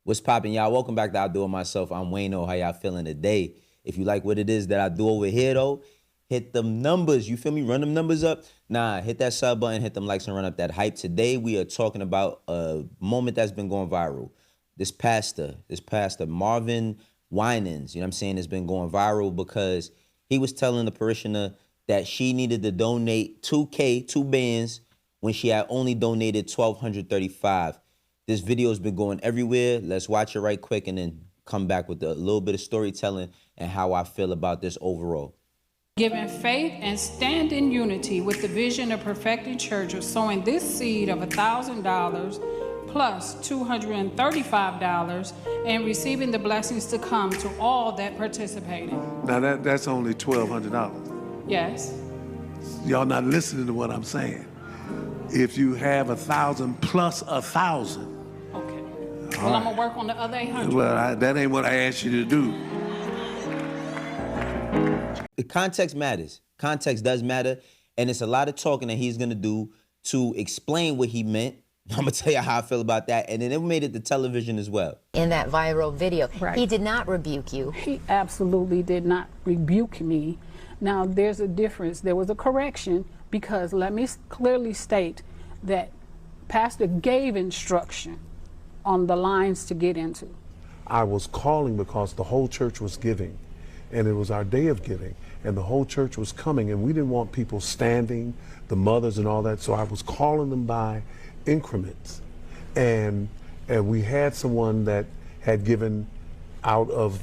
What's poppin', y'all? Welcome back to I Do It Myself. I'm Wayno. How y'all feeling today? If you like what it is that I do over here, though, hit them numbers. You feel me? Run them numbers up. Nah, hit that sub button, hit them likes, and run up that hype. Today, we are talking about a moment that's been going viral. This pastor, Marvin Winans, you know what I'm saying, has been going viral because he was telling the parishioner that she needed to donate 2K, 2 bands, when she had only donated 1,235. This video has been going everywhere. Let's watch it right quick and then come back with a little bit of storytelling and how I feel about this overall. Giving faith and stand in unity with the vision of perfecting church of sowing this seed of $1,000 plus $235 and receiving the blessings to come to all that participated. Now that's only $1,200. Yes. Y'all not listening to what I'm saying. If you have 1,000 plus 1,000. Okay. Well, I'm gonna work on the other 800. Well, that ain't what I asked you to do. The context matters. Context does matter, and it's a lot of talking that he's gonna do to explain what he meant. I'm gonna tell you how I feel about that, and then it made it to television as well. In that viral video, right. He did not rebuke you. He absolutely did not rebuke me. Now, there's a difference. There was a correction because let me clearly state that Pastor gave instruction on the lines to get into. I was calling because the whole church was giving, and it was our day of giving, and the whole church was coming, and we didn't want people standing, the mothers and all that, so I was calling them by increments. And we had someone that had given out of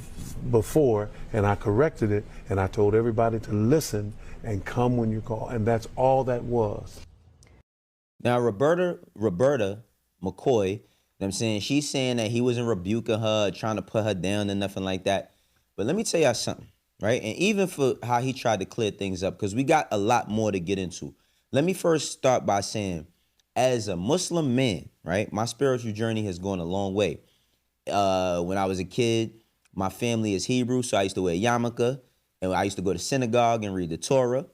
before, and I corrected it, and I told everybody to listen and come when you call, and that's all that was. Now, Roberta McCoy, you know what I'm saying, she's saying that he wasn't rebuking her, trying to put her down and nothing like that. But let me tell y'all something, right? And even for how he tried to clear things up, because we got a lot more to get into. Let me first start by saying, as a Muslim man, right, my spiritual journey has gone a long way. When I was a kid, my family is Hebrew, so I used to wear yarmulke, and I used to go to synagogue and read the Torah.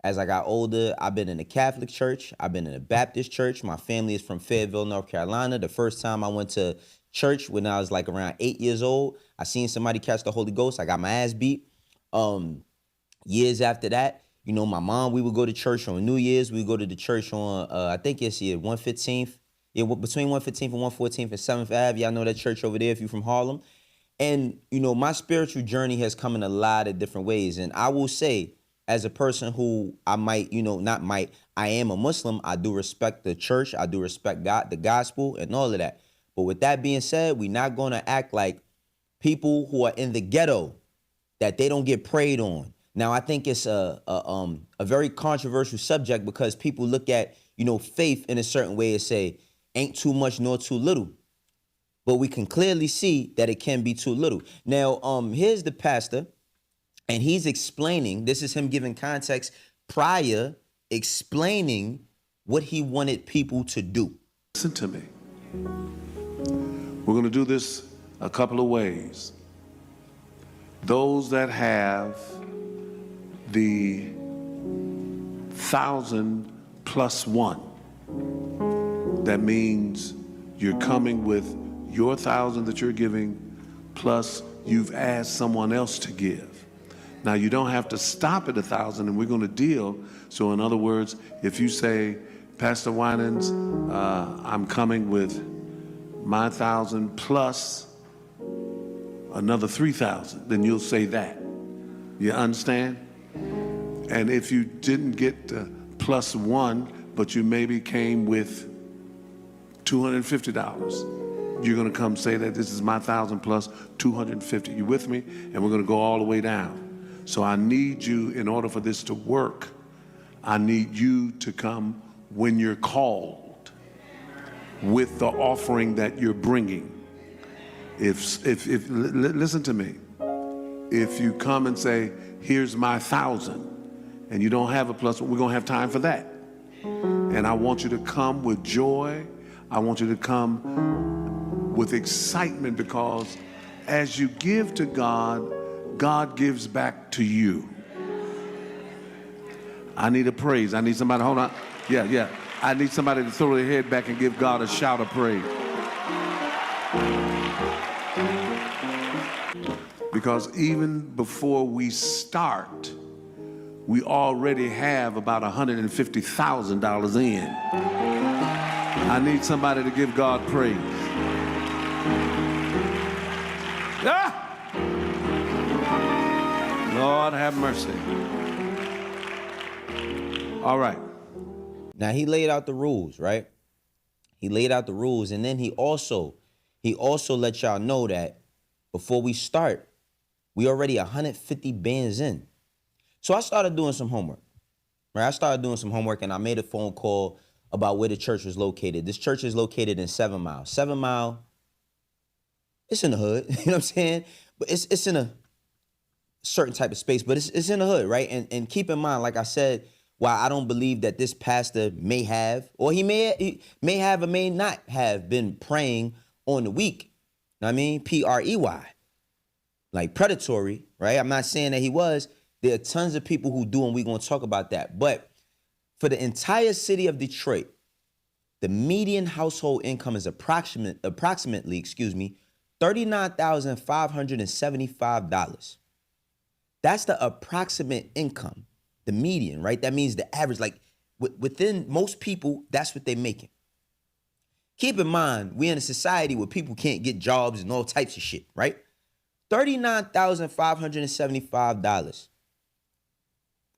As I got older, I've been in a Catholic church. I've been in a Baptist church. My family is from Fayetteville, North Carolina. The first time I went to church when I was like around 8 years old, I seen somebody catch the Holy Ghost. I got my ass beat. Years after that, you know, my mom, we would go to church on New Year's. We would go to the church on, I think it's here, 115th. Yeah, between 115th and 114th and 7th Ave. Y'all know that church over there if you're from Harlem. And, you know, my spiritual journey has come in a lot of different ways. And I will say, as a person who I might, you know, I am a Muslim, I do respect the church, I do respect God, the gospel, and all of that. But with that being said, we're not going to act like people who are in the ghetto, that they don't get preyed on. Now, I think it's a very controversial subject because people look at, you know, faith in a certain way and say, ain't too much nor too little. But we can clearly see that it can be too little. Now, here's the pastor, and he's explaining, this is him giving context prior, explaining what he wanted people to do. Listen to me. We're going to do this a couple of ways. Those that have the 1,000 plus 1, that means you're coming with your 1,000 that you're giving, plus you've asked someone else to give. Now, you don't have to stop at 1,000, and we're going to deal. So in other words, if you say, Pastor Winans, I'm coming with my 1,000 plus another 3,000, then you'll say that. You understand? And if you didn't get plus 1, but you maybe came with $250, you're going to come say that this is my 1,000 plus 250. You with me? And we're going to go all the way down. So I need you, in order for this to work, I need you to come when you're called with the offering that you're bringing. Listen to me. If you come and say, here's my 1,000, and you don't have a plus, we're going to have time for that. And I want you to come with joy. I want you to come with excitement, because as you give to God, God gives back to you. I need a praise. I need somebody, hold on. Yeah. I need somebody to throw their head back and give God a shout of praise. Because even before we start, we already have about $150,000 in. I need somebody to give God praise. Ah! Lord have mercy. All right. Now he laid out the rules, right? He laid out the rules, and then he also let y'all know that before we start, we already 150 bands in. So I started doing some homework, right? I started doing some homework, and I made a phone call about where the church was located. This church is located in 7 Mile. 7 Mile, it's in the hood, you know what I'm saying? But it's in a certain type of space, but it's in the hood, right? And keep in mind, like I said, while I don't believe that this pastor may have, or he may have or may not have been praying on the week, know what I mean? Prey, like predatory, right? I'm not saying that he was. There are tons of people who do, and we're going to talk about that. But for the entire city of Detroit, the median household income is approximately, $39,575. That's the approximate income, the median, right? That means the average, like within most people, that's what they're making. Keep in mind, we're in a society where people can't get jobs and all types of shit, right? $39,575.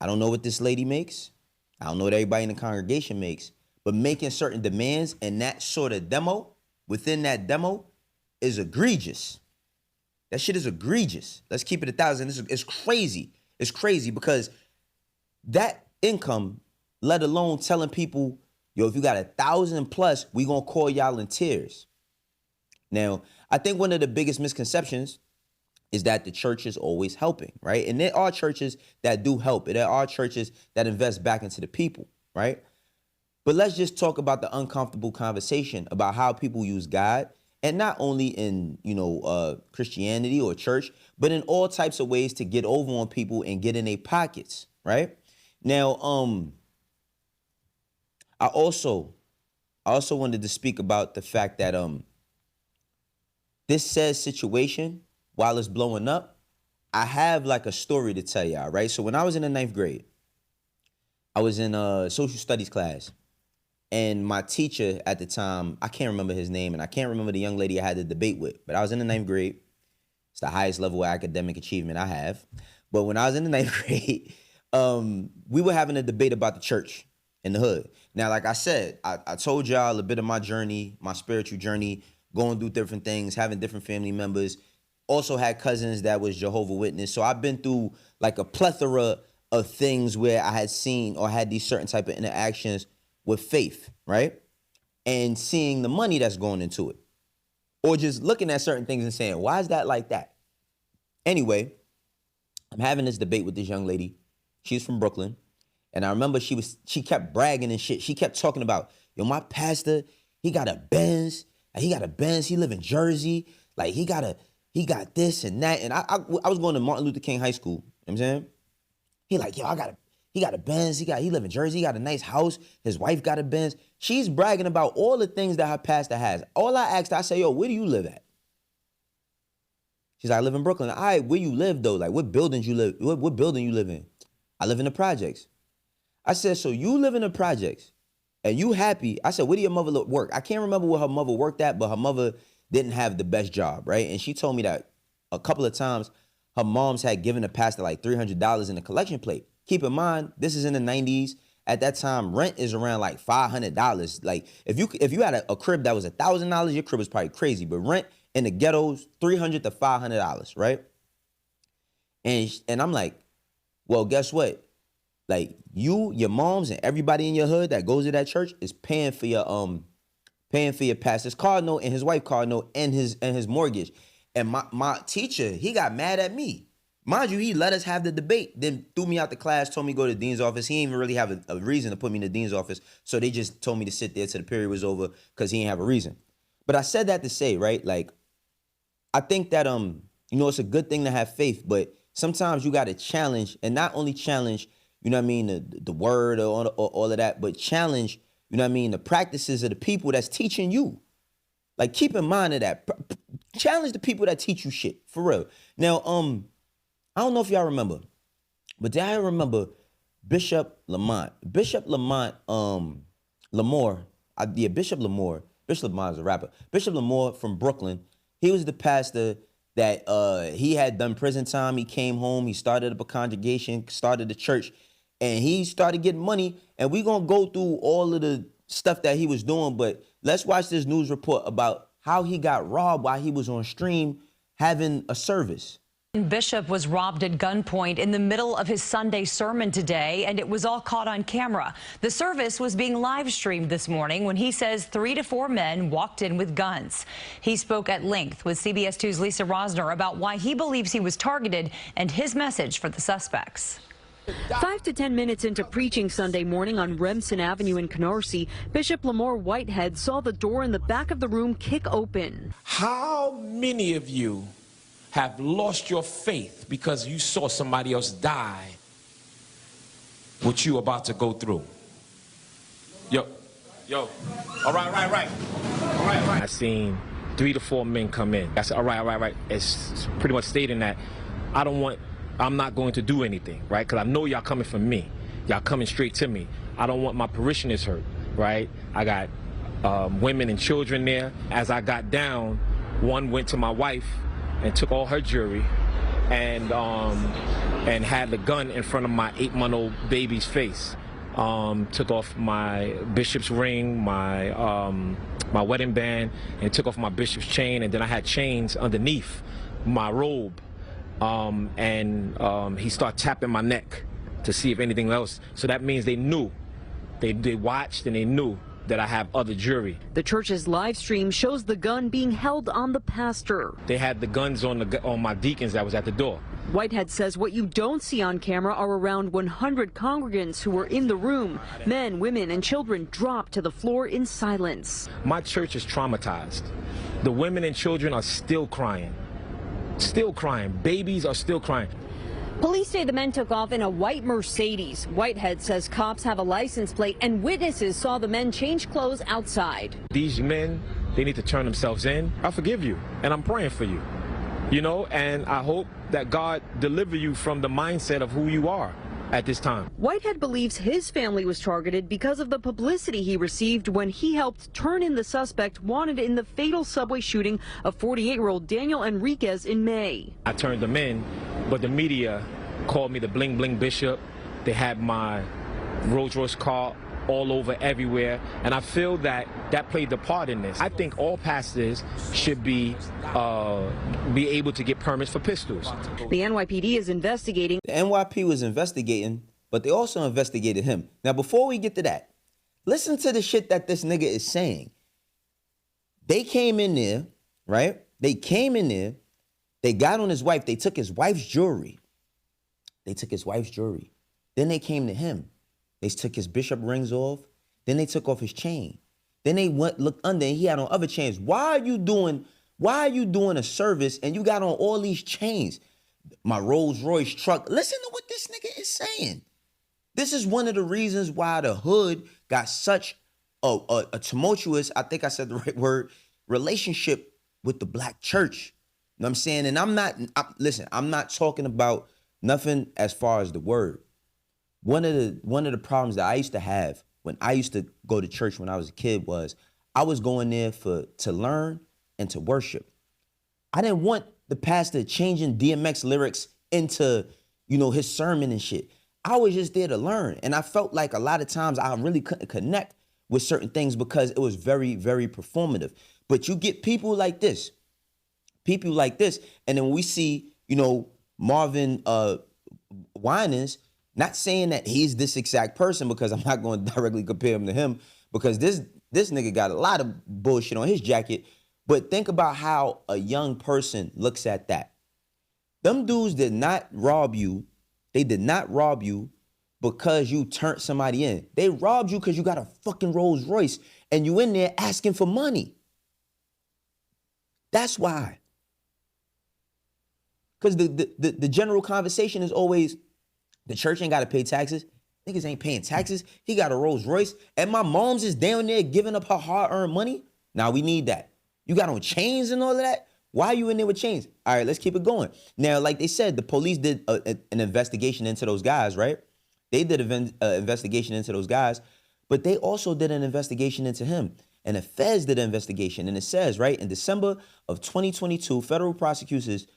I don't know what this lady makes. I don't know what everybody in the congregation makes, but making certain demands and that sort of demo, within that demo, is egregious. That shit is egregious. Let's keep it 1,000. It's crazy. It's crazy because that income, let alone telling people, yo, if you got 1,000 plus, we gonna call y'all in tears. Now, I think one of the biggest misconceptions is that the church is always helping, right? And there are churches that do help. And there are churches that invest back into the people, right? But let's just talk about the uncomfortable conversation about how people use God, and not only in, Christianity or church, but in all types of ways to get over on people and get in their pockets, right? Now, I also wanted to speak about the fact that this says situation, while it's blowing up, I have like a story to tell y'all, right? So when I was in the 9th grade, I was in a social studies class, and my teacher at the time, I can't remember his name, and I can't remember the young lady I had the debate with, but I was in the 9th grade. It's the highest level of academic achievement I have. But when I was in the 9th grade, we were having a debate about the church in the hood. Now, like I said, I told y'all a bit of my journey, my spiritual journey, going through different things, having different family members. Also had cousins that was Jehovah's Witness. So I've been through like a plethora of things where I had seen or had these certain type of interactions with faith, right? And seeing the money that's going into it. Or just looking at certain things and saying, why is that like that? Anyway, I'm having this debate with this young lady. She's from Brooklyn. And I remember she kept bragging and shit. She kept talking about, yo, my pastor, he got a Benz. He live in Jersey. Like he got this and that. And I was going to Martin Luther King High School. You know what I'm saying? He like, yo, he got a Benz. He live in Jersey. He got a nice house. His wife got a Benz. She's bragging about all the things that her pastor has. All I asked her, I say, yo, where do you live at? She's like, I live in Brooklyn. All right, where you live though? Like what buildings you live? What building you live in? I live in the projects. I said, so you live in the projects and you happy. I said, where do your mother work? I can't remember where her mother worked at, but her mother didn't have the best job, right? And she told me that a couple of times her moms had given the pastor like $300 in a collection plate. Keep in mind, this is in the 90s. At that time, rent is around like $500. Like if you had a crib that was $1,000, your crib was probably crazy. But rent in the ghettos, $300 to $500, right? And I'm like, well, guess what? Like your moms and everybody in your hood that goes to that church is paying for your pastor's car note and his wife's car note and his mortgage. And my teacher, he got mad at me. Mind you, he let us have the debate, then threw me out the class, told me to go to the dean's office. He didn't even really have a reason to put me in the dean's office. So they just told me to sit there till the period was over because he didn't have a reason. But I said that to say, right, like, I think that, it's a good thing to have faith, but sometimes you got to challenge, and not only challenge, you know what I mean, the word or all of that, but challenge, you know what I mean, the practices of the people that's teaching you. Like, keep in mind of that. challenge the people that teach you shit, for real. Now, I don't know if y'all remember, but do y'all remember Bishop Lamont? Bishop Lamont, Lamor, Bishop Lamor. Bishop Lamont is a rapper. Bishop Lamor from Brooklyn. He was the pastor that he had done prison time. He came home. He started up a congregation, started a church, and he started getting money. And we're going to go through all of the stuff that he was doing, but let's watch this news report about how he got robbed while he was on stream having a service. Bishop was robbed at gunpoint in the middle of his Sunday sermon today, and it was all caught on camera. The service was being live streamed this morning when he says 3 to 4 men walked in with guns. He spoke at length with CBS 2's Lisa Rosner about why he believes he was targeted and his message for the suspects. 5 to 10 minutes into preaching Sunday morning on Remsen Avenue in Canarsie, Bishop Lamor Whitehead saw the door in the back of the room kick open. How many of you have lost your faith because you saw somebody else die what you about to go through? Yo, all right. I seen 3 to 4 men come in. I said, all right. It's pretty much stating that I'm not going to do anything, right? Because I know y'all coming for me. Y'all coming straight to me. I don't want my parishioners hurt, right? I got women and children there. As I got down, one went to my wife and took all her jewelry and had the gun in front of my 8-month-old baby's face. Took off my bishop's ring, my wedding band, and took off my bishop's chain, and then I had chains underneath my robe. He started tapping my neck to see if anything else. So that means they knew. They watched and they knew that I have other jewelry. The church's live stream shows the gun being held on the pastor. They had the guns on my deacons that was at the door. Whitehead says what you don't see on camera are around 100 congregants who were in the room. Men, women, and children dropped to the floor in silence. My church is traumatized. The women and children are still crying. Still crying. Babies are still crying. Police say the men took off in a white Mercedes. Whitehead says cops have a license plate and witnesses saw the men change clothes outside. These men, they need to turn themselves in. I forgive you, and I'm praying for you. You know, and I hope that God deliver you from the mindset of who you are at this time. Whitehead believes his family was targeted because of the publicity he received when he helped turn in the suspect wanted in the fatal subway shooting of 48-year-old Daniel Enriquez in May. I turned them in, but the media called me the bling bling bishop. They had my Rolls Royce car all over everywhere, and I feel that played the part in this. I think all pastors should be able to get permits for pistols. The NYPD is investigating. The NYP was investigating, but they also investigated him. Now, before we get to that, listen to the shit that this nigga is saying. They came in there, right? They came in there. They got on his wife. They took his wife's jewelry. Then they came to him. They took his bishop rings off. Then they took off his chain. Then they looked under and he had on other chains. Why are you doing a service and you got on all these chains? My Rolls Royce truck. Listen to what this nigga is saying. This is one of the reasons why the hood got such a tumultuous, I think I said the right word, relationship with the black church. You know what I'm saying? And I'm not talking about nothing as far as the word. One of the problems that I used to have when I used to go to church when I was a kid was I was going there to learn and to worship. I didn't want the pastor changing DMX lyrics into, his sermon and shit. I was just there to learn. And I felt like a lot of times I really couldn't connect with certain things because it was very, very performative. But you get people like this, and then when we see, Marvin Winans, not saying that he's this exact person because I'm not going to directly compare him to him because this nigga got a lot of bullshit on his jacket. But think about how a young person looks at that. Them dudes did not rob you. They did not rob you because you turned somebody in. They robbed you because you got a fucking Rolls Royce and you in there asking for money. That's why. Because the general conversation is always, the church ain't got to pay taxes. Niggas ain't paying taxes. He got a Rolls Royce. And my mom's is down there giving up her hard-earned money. Now we need that. You got on chains and all of that? Why are you in there with chains? All right, let's keep it going. Now, like they said, the police did an investigation into those guys, right? They did an investigation into those guys, but they also did an investigation into him. And the feds did an investigation. And it says, right, in December of 2022, federal prosecutors,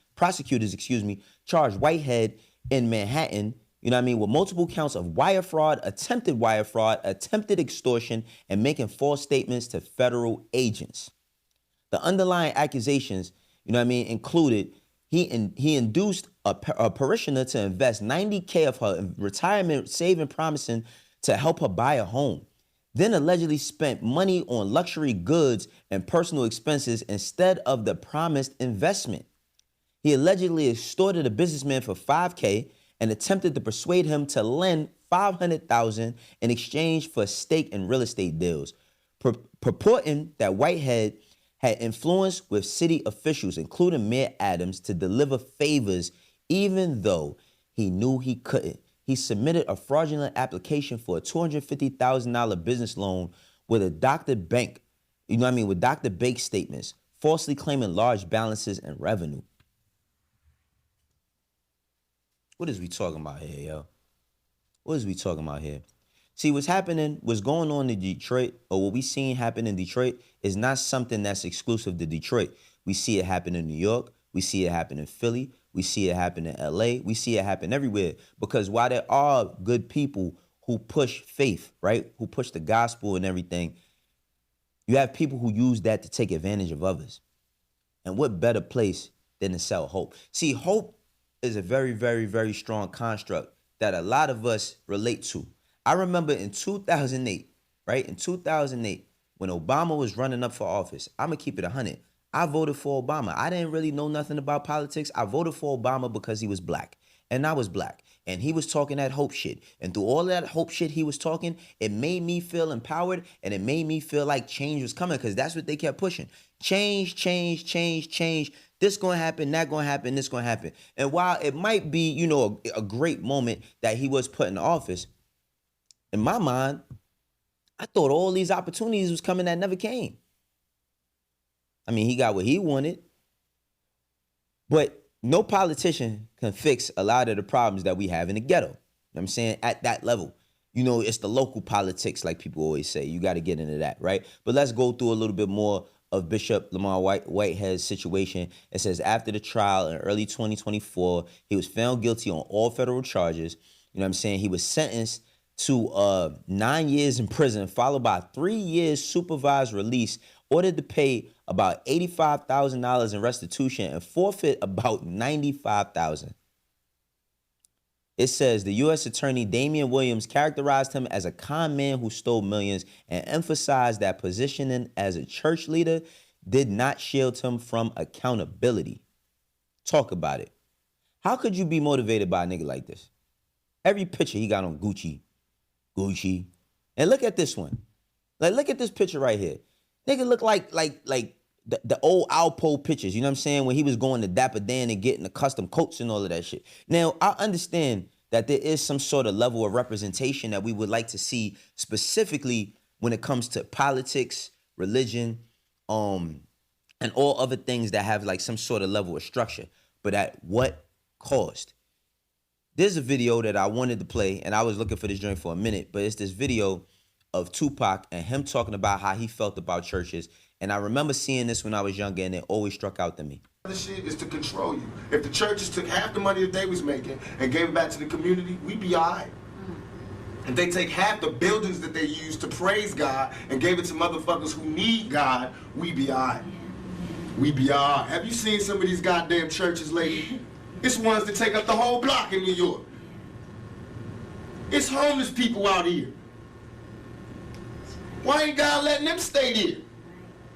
charged Whitehead in Manhattan, you know what I mean, with multiple counts of wire fraud, attempted extortion, and making false statements to federal agents. The underlying accusations, you know what I mean, included he induced a parishioner to invest $90K of her retirement saving, promising to help her buy a home. Then allegedly spent money on luxury goods and personal expenses instead of the promised investment. He allegedly extorted a businessman for $5K and attempted to persuade him to lend $500,000 in exchange for a stake in real estate deals, purporting that Whitehead had influence with city officials, including Mayor Adams, to deliver favors even though he knew he couldn't. He submitted a fraudulent application for a $250,000 business loan with a Dr. Bank, you know what I mean, with Dr. Bank statements, falsely claiming large balances and revenue. What is we talking about here, yo? What is we talking about here? See, what's going on in Detroit, or what we seen happen in Detroit, is not something that's exclusive to Detroit. We see it happen in New York. We see it happen in Philly. We see it happen in LA. We see it happen everywhere. Because while there are good people who push faith, right, who push the gospel and everything, you have people who use that to take advantage of others. And what better place than to sell hope? See, hope is a very, very, very strong construct that a lot of us relate to. I remember in 2008, right? In 2008, when Obama was running up for office, I'm going to keep it 100. I voted for Obama. I didn't really know nothing about politics. I voted for Obama because he was black. And I was black. And he was talking that hope shit. And through all that hope shit he was talking, it made me feel empowered. And it made me feel like change was coming, because that's what they kept pushing. Change, change, change, change. This going to happen, that going to happen, this going to happen. And while it might be, you know, a great moment that he was put in office, in my mind, I thought all these opportunities was coming that never came. I mean, he got what he wanted. But no politician can fix a lot of the problems that we have in the ghetto. You know what I'm saying? At that level. You know, it's the local politics, like people always say. You got to get into that, right? But let's go through a little bit more of Bishop Lamor Whitehead's situation. It says after the trial in early 2024, he was found guilty on all federal charges. You know what I'm saying? He was sentenced to 9 years in prison, followed by 3 years supervised release, ordered to pay about $85,000 in restitution and forfeit about $95,000. It says the U.S. Attorney Damian Williams characterized him as a con man who stole millions and emphasized that positioning as a church leader did not shield him from accountability. Talk about it. How could you be motivated by a nigga like this? Every picture he got on Gucci. And look at this one. Like, look at this picture right here. Nigga look like the old Alpo pictures, you know what I'm saying? When he was going to Dapper Dan and getting the custom coats and all of that shit. Now, I understand that there is some sort of level of representation that we would like to see, specifically when it comes to politics, religion, and all other things that have like some sort of level of structure. But at what cost? There's a video that I wanted to play, and I was looking for this joint for a minute, but it's this video of Tupac and him talking about how he felt about churches. And I remember seeing this when I was younger, and it always struck out to me. The shit is to control you. If the churches took half the money that they was making and gave it back to the community, we'd be all right. If they take half the buildings that they use to praise God and gave it to motherfuckers who need God, we'd be all right. We'd be all right. Have you seen some of these goddamn churches lately? It's ones that take up the whole block in New York. It's homeless people out here. Why ain't God letting them stay there?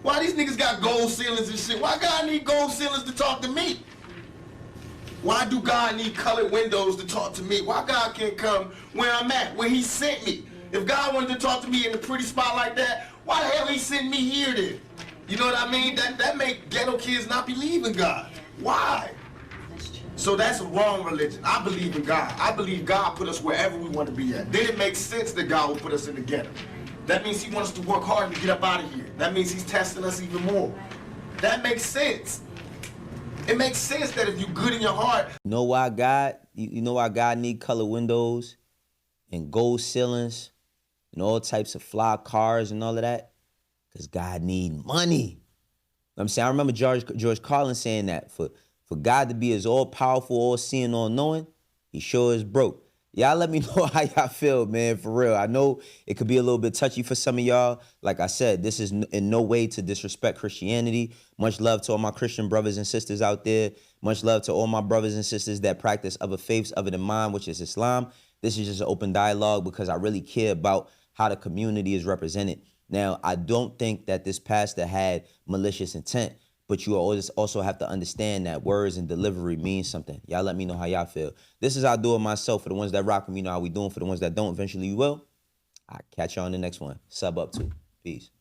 Why these niggas got gold ceilings and shit? Why God need gold ceilings to talk to me? Why do God need colored windows to talk to me? Why God can't come where I'm at, where he sent me? If God wanted to talk to me in a pretty spot like that, why the hell he sent me here then? You know what I mean? That make ghetto kids not believe in God. Why? So that's a wrong religion. I believe in God. I believe God put us wherever we want to be at. Then it makes sense that God will put us in the ghetto. That means he wants us to work hard to get up out of here. That means he's testing us even more. That makes sense. It makes sense that if you good in your heart. You know why God need color windows and gold ceilings and all types of fly cars and all of that? Because God need money. You know what I'm saying? I remember George Carlin saying that for God to be as all-powerful, all-seeing, all-knowing, he sure is broke. Y'all let me know how y'all feel, man, for real. I know it could be a little bit touchy for some of y'all. Like I said, this is in no way to disrespect Christianity. Much love to all my Christian brothers and sisters out there. Much love to all my brothers and sisters that practice other faiths other than mine, which is Islam. This is just an open dialogue because I really care about how the community is represented. Now, I don't think that this pastor had malicious intent, but you always also have to understand that words and delivery mean something. Y'all let me know how y'all feel. This is how I do it myself. For the ones that rock with me, you know how we doing. For the ones that don't, eventually you will. I'll catch y'all on the next one. Sub up too. Peace.